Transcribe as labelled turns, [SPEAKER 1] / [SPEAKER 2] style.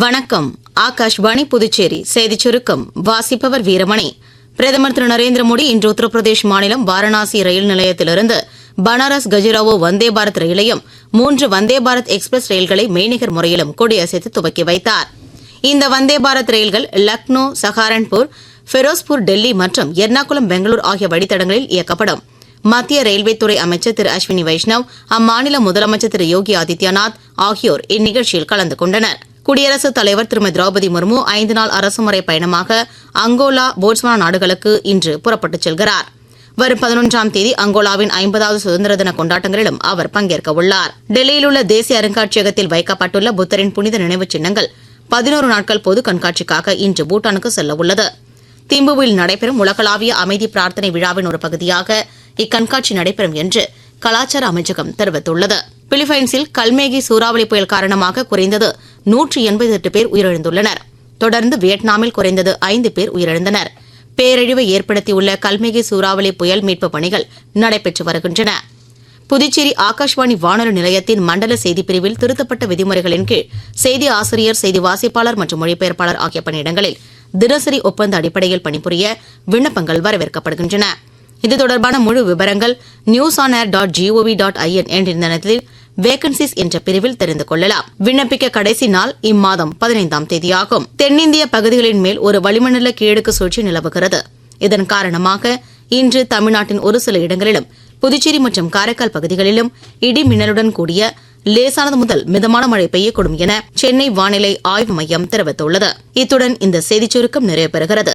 [SPEAKER 1] வணக்கம். ஆகாஷ்வாணி புதுச்சேரி செய்திச் சுருக்கம் வாசிப்பவர் வீரமணி. பிரதமர் திரு நரேந்திர மோடி இன்று உத்தரப்பிரதேஷ் மாநிலம் வாரணாசி ரயில் நிலையத்திலிருந்து பனாரஸ் கஜுராவோ வந்தே பாரத் ரயிலையும் 3 வந்தே பாரத் எக்ஸ்பிரஸ் ரயில்களை மெய்நிகர் முறையிலும் கொடியசைத்து துவக்கி வைத்தார். இந்த வந்தே பாரத் ரயில்கள் லக்னோ, சஹாரன்பூர், ஃபெரோஸ்பூர், டெல்லி மற்றும் எர்ணாகுளம், பெங்களூர் ஆகிய வழித்தடங்களில் இயக்கப்படும். மத்திய ரயில்வே துறை அமைச்சர் திரு அஸ்வினி வைஷ்ணவ், அம்மாநில முதலமைச்சர் திரு யோகி ஆதித்யநாத் ஆகியோர் இந்நிகழ்ச்சியில் கலந்து கொண்டனர். குடியரசுத் தலைவர் திருமதி திரௌபதி முர்மு 5 நாள் அரசுமுறை பயணமாக அங்கோலா, போட்ஸ்வானா நாடுகளுக்கு இன்று புறப்பட்டுச் செல்கிறார். வரும் 11ஆம் தேதி அங்கோலாவின் 50வது சுதந்திர தின கொண்டாட்டங்களிலும் அவர் பங்கேற்க உள்ளார். டெல்லியில் உள்ள தேசிய அருங்காட்சியகத்தில் வைக்கப்பட்டுள்ள புத்தரின் புனித நினைவுச் சின்னங்கள் 11 நாட்கள் பொது கண்காட்சிக்காக இன்று பூட்டானுக்கு செல்ல உள்ளது. திம்புவில் நடைபெறும் உலகளாவிய அமைதி பிரார்த்தனை விழாவின் ஒரு பகுதியாக இக்கண்காட்சி நடைபெறும் என்று கலாச்சார அமைச்சகம் தெரிவித்துள்ளது. பிலிப்பைன்ஸில் கல்மேகி சூறாவளி புயல் காரணமாக குறைந்தது 188 பேர் உயிரிழந்துள்ளனர். தொடர்ந்து வியட்நாமில் குறைந்தது 5 பேர் உயிரிழந்தனர். பேரழிவை ஏற்படுத்தியுள்ள கல்மேகி சூறாவளி புயல் மீட்பு பணிகள் நடைபெற்று வருகின்றன. புதுச்சேரி ஆகாஷ்வாணி வானொலி நிலையத்தின் மண்டல செய்திப் பிரிவில் திருத்தப்பட்ட விதிமுறைகளின் கீழ் செய்தி ஆசிரியர், செய்தி வாசிப்பாளர் மற்றும் மொழிபெயர்ப்பாளர் ஆகிய பணியிடங்களில் தினசரி ஒப்பந்த அடிப்படையில் பணிபுரிய விண்ணப்பங்கள் வரவேற்கப்படுகின்றன. இது தொடர்பான முழு விவரங்கள் newsonair.gov.in என்ற இணையதளத்தில் வேகன்சிஸ் என்ற பிரிவில் தெரிந்து கொள்ளலாம். விண்ணப்பிக்க கடைசி நாள் இம்மாதம் 15ஆம் தேதியாகும். தென்னிந்திய பகுதிகளின் மேல் ஒரு வளிமண்டல கீழடுக்கு சுழற்சி நிலவுகிறது. இதன் காரணமாக இன்று தமிழ்நாட்டின் ஒரு சில இடங்களிலும், புதுச்சேரி மற்றும் காரைக்கால் பகுதிகளிலும் இடி மின்னலுடன் கூடிய லேசானது முதல் மிதமான மழை பெய்யக்கூடும் என சென்னை வானிலை ஆய்வு மையம் தெரிவித்துள்ளது. இத்துடன் இந்த செய்திச் சுருக்கம் நிறைவு பெறுகிறது.